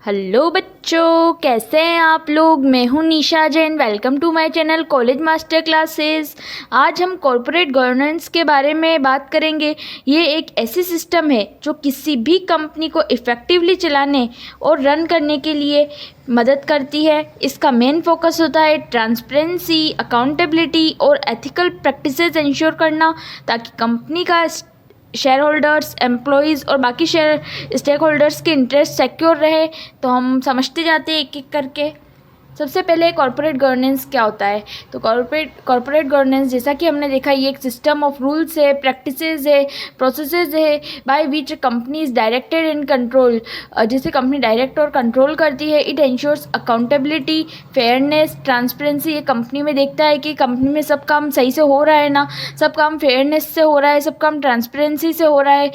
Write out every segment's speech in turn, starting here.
Hello बच्चों, कैसे हैं आप लोग। मैं हूं Nisha Jain. Welcome to my channel college master classes. आज हम कॉरपोरेट गवर्नेंस के बारे में बात करेंगे। ये एक ऐसी सिस्टम है जो किसी भी कंपनी को इफ़ेक्टिवली चलाने और रन करने के लिए मदद करती है। इसका मेन फोकस होता है ट्रांसपेरेंसी, अकाउंटेबिलिटी और एथिकल प्रैक्टिसेस इंश्योर करना, ताकि कंपनी का शेयर होल्डर्स, एम्प्लॉयज़ और बाकी स्टेक होल्डर्स के इंटरेस्ट सिक्योर रहे। तो हम समझते जाते हैं एक एक करके। सबसे पहले कॉरपोरेट गवर्नेंस क्या होता है। तो कॉरपोरेट गवर्नेंस, जैसा कि हमने देखा, ये एक सिस्टम ऑफ रूल्स है, प्रैक्टिसेस है, प्रोसेसेस है by which company is directed and control, जिसे कंपनी डायरेक्ट और कंट्रोल करती है। It ensures accountability, fairness, transparency. ये कंपनी में देखता है कि कंपनी में सब काम सही से हो रहा है ना, सब काम फेयरनेस से हो रहा है, सब काम ट्रांसपेरेंसी से हो रहा है।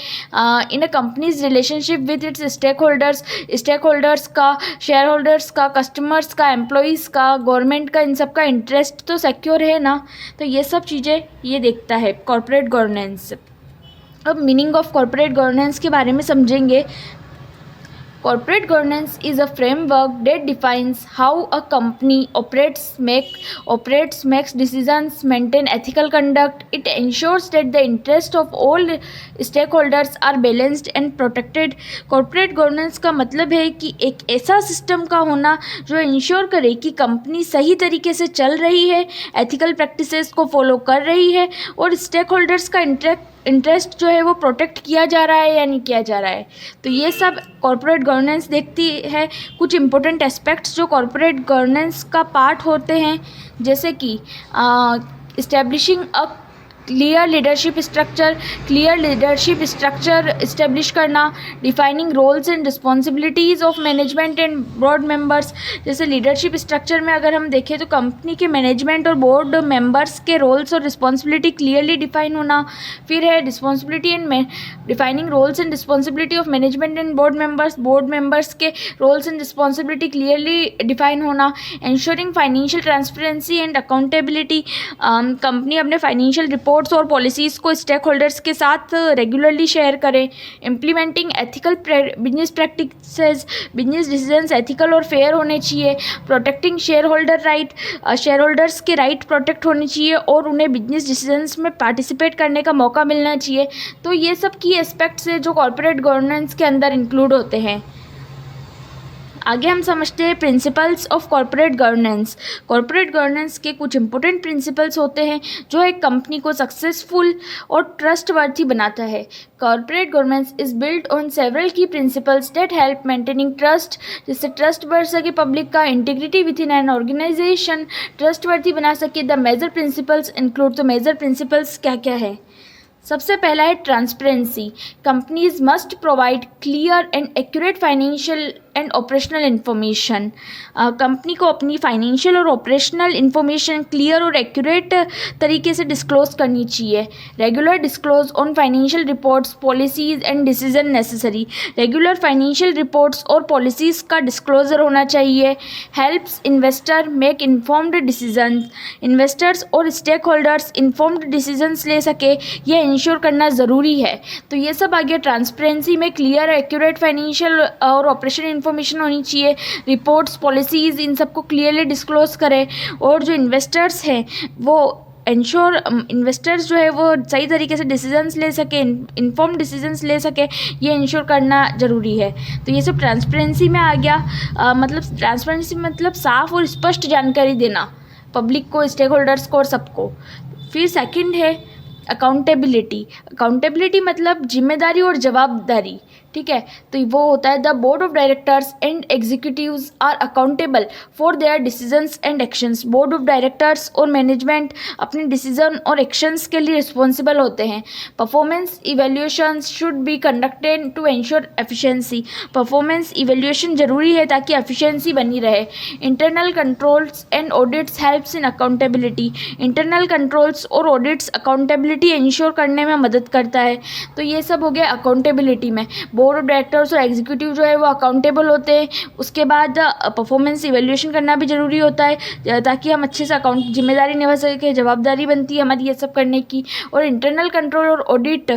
In a company's relationship with its stakeholders का, शेयर होल्डर्स का, कस्टमर्स का, एम्प्लॉयज़ का, गवर्नमेंट का, इन सब का इंटरेस्ट तो सिक्योर है ना। तो ये सब चीज़ें ये देखता है कॉरपोरेट गवर्नेंस। अब मीनिंग ऑफ कॉरपोरेट गवर्नेंस के बारे में समझेंगे। Corporate governance is a framework that defines how a company makes decisions, maintain ethical conduct. It ensures that the interests of all stakeholders are balanced and protected. Corporate governance का मतलब है कि एक ऐसा सिस्टम का होना जो इंश्योर करे कि कंपनी सही तरीके से चल रही है, एथिकल प्रैक्टिसेस को फॉलो कर रही है और स्टेक होल्डर्स का इंटरेस्ट जो है वो प्रोटेक्ट किया जा रहा है या नहीं किया जा रहा है। तो ये सब कॉरपोरेट गवर्नेंस देखती है। कुछ इंपॉर्टेंट एस्पेक्ट्स जो कॉरपोरेट गवर्नेंस का पार्ट होते हैं, जैसे कि establishing a clear leadership structure establish करना, defining roles and responsibilities of management and board members. जैसे लीडरशिप स्ट्रक्चर में अगर हम देखें तो कंपनी के मैनेजमेंट और बोर्ड मेंबर्स के रोल्स और रिस्पॉन्सिबिलिटी क्लियरली डिफाइन होना। फिर है responsibility and defining roles and responsibility of management and board members के roles and responsibility clearly define होना। Ensuring financial transparency and accountability, company अपने फाइनेंशियल रिपोर्ट्स और पॉलिसीज़ को स्टेक होल्डर्स के साथ रेगुलरली शेयर करें। Implementing ethical business practices, business decisions ethical और fair होने चाहिए। प्रोटेक्टिंग शेयर होल्डर्स के राइट प्रोटेक्ट होने चाहिए और उन्हें बिजनेस डिसीजंस में पार्टिसिपेट करने का मौका मिलना चाहिए। तो ये सब की एस्पेक्ट्स है जो कॉरपोरेट गवर्नेंस के अंदर इंक्लूड होते हैं। आगे हम समझते हैं principles of corporate governance. Corporate governance के कुछ इंपॉर्टेंट प्रिंसिपल्स होते हैं जो एक कंपनी को सक्सेसफुल और ट्रस्टवर्थी बनाता है। Corporate governance is built on several key principles that help maintaining trust, जिससे ट्रस्ट बढ़ सके पब्लिक का, integrity within an organization trustworthy बना सके। The major principles include. तो मेजर प्रिंसिपल्स क्या क्या है। सबसे पहला है transparency. Companies must provide clear and accurate financial and operational information. Company को अपनी फाइनेंशियल और ऑपरेशनल इन्फॉर्मेशन क्लियर और एक्यूरेट तरीके से डिस्क्लोज करनी चाहिए। Regular disclose on financial reports, policies and decision necessary. Regular financial reports और पॉलिसीज़ का डिस्क्लोजर होना चाहिए। Helps investor make informed decision. Investors और स्टेक होल्डर्स इन्फॉर्म्ड डिसीजंस ले सके, ये इंश्योर करना ज़रूरी है। तो ये सब आगे ट्रांसपेरेंसी में क्लियर एक्यूरेट फाइनेंशियल और ऑपरेशनल इन्फॉर्मेशन होनी चाहिए। रिपोर्ट्स, पॉलिसीज़, इन सबको क्लियरली डिस्क्लोज करें। और जो इन्वेस्टर्स हैं वो इन्वेस्टर्स जो है वो सही तरीके से डिसीजंस ले सके, इन्फॉर्म डिसीजंस ले सके, ये इंश्योर करना ज़रूरी है। तो ये सब ट्रांसपेरेंसी में आ गया। मतलब ट्रांसपेरेंसी मतलब साफ और स्पष्ट जानकारी देना पब्लिक को, स्टेक होल्डर्स को और सबको। फिर सेकंड है अकाउंटेबिलिटी मतलब जिम्मेदारी और जवाबदारी। ठीक है, तो वो होता है the board of directors and executives are accountable for their decisions and actions. Board of directors और मैनेजमेंट अपने डिसीजन और एक्शंस के लिए रिस्पॉन्सिबल होते हैं। Performance evaluations should be conducted to ensure efficiency. Performance evaluation जरूरी है ताकि एफिशिएंसी बनी रहे। Internal controls and audits helps in accountability. Internal controls और ऑडिट्स अकाउंटेबिलिटी इंश्योर करने में मदद करता है। तो ये सब हो गया अकाउंटेबिलिटी में। बोर्ड ऑफ डायरेक्टर्स और एग्जीक्यूटिव जो है वो अकाउंटेबल होते हैं। उसके बाद परफॉर्मेंस इवेल्यूएशन करना भी ज़रूरी होता है ताकि हम अच्छे से जिम्मेदारी निभा सकें, जवाबदारी बनती है हमारी ये सब करने की। और इंटरनल कंट्रोल और ऑडिट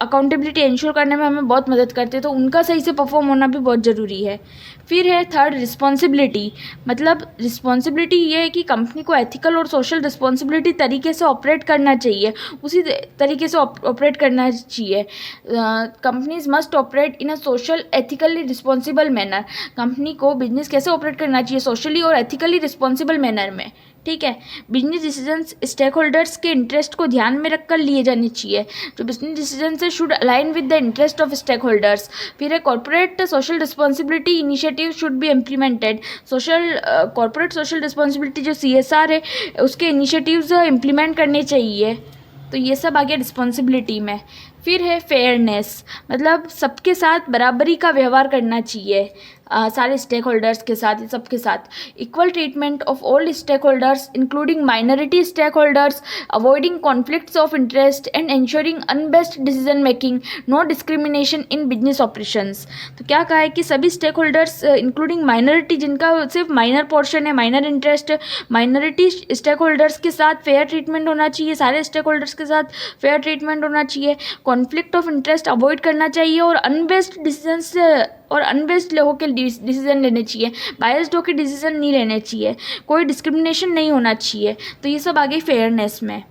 अकाउंटेबिलिटी इंश्योर करने में हमें बहुत मदद करते हैं, तो उनका सही से परफॉर्म होना भी बहुत ज़रूरी है। फिर है थर्ड रिस्पॉन्सिबिलिटी, मतलब रिस्पॉन्सिबिलिटी ये है कि कंपनी को एथिकल और सोशल रिस्पॉन्सिबिलिटी तरीके से ऑपरेट करना चाहिए, उसी तरीके से ऑपरेट करना चाहिए। Companies must operate in a social ethically responsible manner, company को बिजनेस कैसे ऑपरेट करना चाहिए सोशली और एथिकली रिस्पॉन्सिबल मैनर में, ठीक है। बिजनेस डिसीजंस स्टेक होल्डर्स के इंटरेस्ट को ध्यान में रखकर लिए जाने चाहिए, जो बिजनेस डिसीजंस है should align with the interest of stakeholders. फिर है corporate social responsibility initiative should be implemented, corporate social responsibility जो CSR है उसके इनिशिएटिव्स इम्प्लीमेंट करने चाहिए। तो ये सब आ गया रिस्पॉन्सिबिलिटी में। फिर है फेयरनेस, मतलब सबके साथ बराबरी का व्यवहार करना चाहिए, सारे स्टेक होल्डर्स के साथ, सबके साथ। Equal treatment of all stakeholders including minority stakeholders, avoiding conflicts of interest and ensuring unbiased decision making, no discrimination in business operations. तो क्या कहा है कि सभी स्टेक होल्डर्स इंक्लूडिंग माइनॉरिटी, जिनका सिर्फ माइनर पोर्शन है, minor interest, minority stakeholders के साथ फेयर ट्रीटमेंट होना चाहिए, सारे स्टेक होल्डर्स के साथ फेयर ट्रीटमेंट होना चाहिए, कॉन्फ्लिक्ट ऑफ इंटरेस्ट अवॉइड करना चाहिए और अनबेस्ड लोगों के डिसीजन लेने चाहिए, बायस्ड होकर डिसीजन नहीं लेने चाहिए, कोई डिस्क्रिमिनेशन नहीं होना चाहिए। तो ये सब आ गई फेयरनेस में।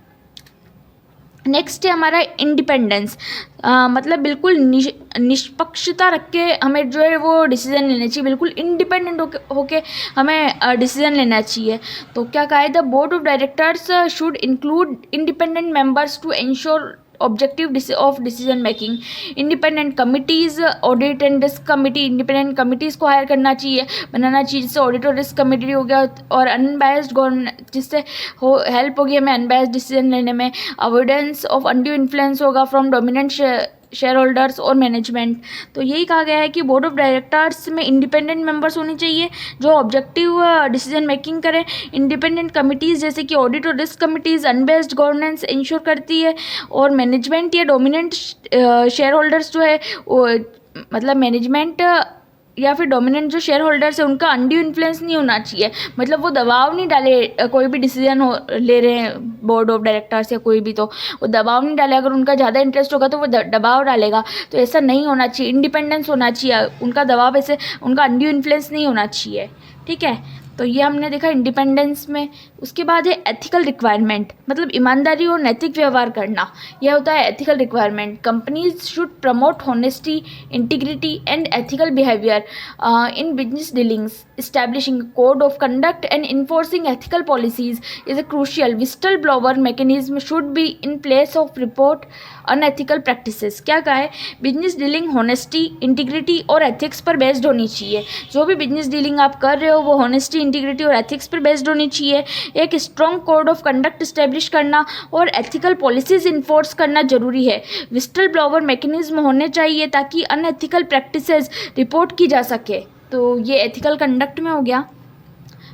नेक्स्ट है हमारा इंडिपेंडेंस, मतलब बिल्कुल निष्पक्षता रख के हमें जो है वो डिसीजन लेना चाहिए, बिल्कुल इंडिपेंडेंट होके हमें डिसीजन लेना चाहिए। तो क्या कहा है, the board of directors should include independent members to ensure objective of decision making. Independent committees, audit and risk committee, independent committees को हायर करना चाहिए, बनाना चाहिए, जिससे ऑडिट और रिस्क कमिटी हो गया, और अनबायस्ड गवर्नेंस, जिससे हेल्प होगी हमें अनबायस्ड डिसीजन लेने में। अवॉइडेंस ऑफ अनड्यू इन्फ्लुएंस होगा फ्रॉम डोमिनेंट शेयर होल्डर्स और मैनेजमेंट। तो यही कहा गया है कि बोर्ड ऑफ डायरेक्टर्स में इंडिपेंडेंट मेंबर्स होने चाहिए जो ऑब्जेक्टिव डिसीजन मेकिंग करें। इंडिपेंडेंट कमिटीज़ जैसे कि ऑडिट और risk committees unbiased governance ensure करती है, और मैनेजमेंट या डोमिनेंट शेयर होल्डर्स जो है वो, मतलब मैनेजमेंट या फिर डोमिनेंट जो शेयर होल्डर्स है उनका अनड्यू इन्फ्लुएंस नहीं होना चाहिए, मतलब वो दबाव नहीं डाले, कोई भी डिसीजन ले रहे हैं बोर्ड ऑफ डायरेक्टर्स या कोई भी, तो वो दबाव नहीं डाले, अगर उनका ज़्यादा इंटरेस्ट होगा तो वो दबाव डालेगा, तो ऐसा नहीं होना चाहिए, इंडिपेंडेंस होना चाहिए, उनका दबाव ऐसे, उनका अनड्यू इन्फ्लुएंस नहीं होना चाहिए, ठीक है। तो ये हमने देखा इंडिपेंडेंस में। उसके बाद है एथिकल रिक्वायरमेंट, मतलब ईमानदारी और नैतिक व्यवहार करना, यह होता है ethical requirement. Companies should promote honesty, integrity and ethical behaviour in business dealings. Establishing code of conduct and enforcing ethical policies is a crucial whistle blower mechanism should be in place of report unethical practices. क्या कहा है, business dealing honesty, integrity और ethics पर based होनी चाहिए। जो भी business dealing आप कर रहे हो वो हॉनेस्टी, इंटीग्रिटी और एथिक्स पर बेस्ड होनी चाहिए। एक strong code of conduct establish करना और एथिकल पॉलिसीज इन्फोर्स करना जरूरी है। विस्टल ब्लोवर मैकेनिज्म होने चाहिए ताकि अनएथिकल प्रैक्टिसेस रिपोर्ट की जा सके। तो ये एथिकल कंडक्ट में हो गया।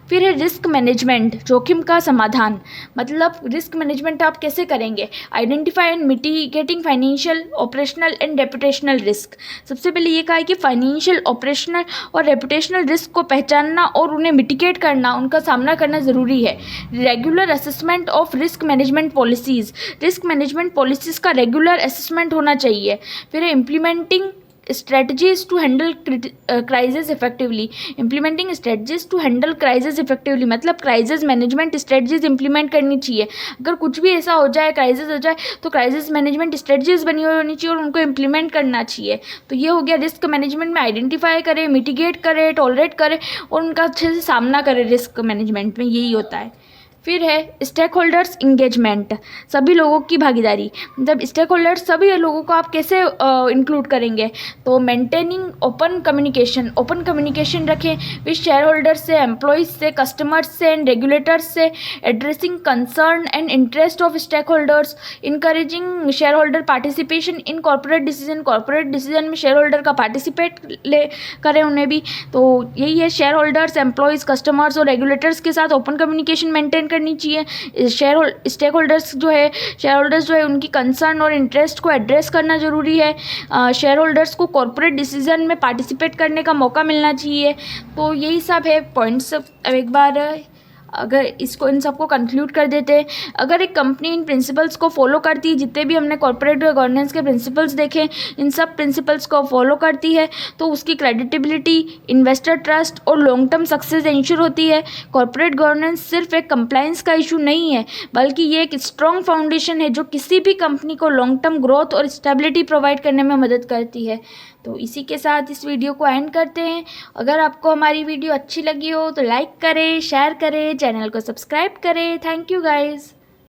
फिर है रिस्क मैनेजमेंट, जोखिम का समाधान, मतलब रिस्क मैनेजमेंट आप कैसे करेंगे। Identify and mitigating financial, operational and reputational risk. सबसे पहले ये कहा है कि फाइनेंशियल, ऑपरेशनल और रेपुटेशनल रिस्क को पहचानना और उन्हें मिटिगेट करना, उनका सामना करना ज़रूरी है। Regular assessment of risk management policies, risk management policies का रेगुलर असेसमेंट होना चाहिए। फिर है implementing strategies to handle crisis effectively, implementing strategies to handle crisis effectively, मतलब क्राइसिस मैनेजमेंट स्ट्रेटजीज इंप्लीमेंट करनी चाहिए। अगर कुछ भी ऐसा हो जाए, क्राइसिस हो जाए, तो क्राइसिस मैनेजमेंट स्ट्रेटजीज बनी हुई होनी चाहिए और उनको इंप्लीमेंट करना चाहिए। तो ये हो गया रिस्क मैनेजमेंट में, आइडेंटिफाई करें, मिटिगेट करें, टॉलरेट करें और उनका अच्छे से सामना करें। रिस्क मैनेजमेंट में यही होता है। फिर है स्टेक होल्डर्स इंगेजमेंट, सभी लोगों की भागीदारी, मतलब स्टेक होल्डर्स सभी लोगों को आप कैसे इंक्लूड करेंगे। तो मेंटेनिंग ओपन कम्युनिकेशन रखें विद शेयर होल्डर्स से, एम्प्लॉइज से, कस्टमर्स से एंड रेगुलेटर्स से। Addressing concern and interest of stakeholders, encouraging shareholder participation in corporate decision में शेयर होल्डर का पार्टिसिपेट करें उन्हें भी। तो यही है, शेयर होल्डर्स, एम्प्लॉइज, कस्टमर्स और रेगुलेटर्स के साथ ओपन कम्युनिकेशन मेंटेन करनी चाहिए। स्टेक होल्डर्स जो है उनकी कंसर्न और इंटरेस्ट को एड्रेस करना जरूरी है। शेयर होल्डर्स को कॉर्पोरेट डिसीजन में पार्टिसिपेट करने का मौका मिलना चाहिए। तो यही सब है पॉइंट्स। अब एक बार अगर इसको इन सबको कंक्लूड कर देते हैं, अगर एक कंपनी इन प्रिंसिपल्स को फॉलो करती है, जितने भी हमने कॉर्पोरेट गवर्नेंस के प्रिंसिपल्स देखे, इन सब प्रिंसिपल्स को फॉलो करती है, तो उसकी क्रेडिटेबिलिटी, इन्वेस्टर ट्रस्ट और लॉन्ग टर्म सक्सेस इंश्योर होती है। कॉर्पोरेट गवर्नेंस सिर्फ एक कंप्लायंस का इशू नहीं है, बल्कि ये एक स्ट्रॉन्ग फाउंडेशन है जो किसी भी कंपनी को लॉन्ग टर्म ग्रोथ और स्टेबिलिटी प्रोवाइड करने में मदद करती है। तो इसी के साथ इस वीडियो को एंड करते हैं। अगर आपको हमारी वीडियो अच्छी लगी हो तो लाइक करें, शेयर करें, चैनल को सब्सक्राइब करें। Thank you guys.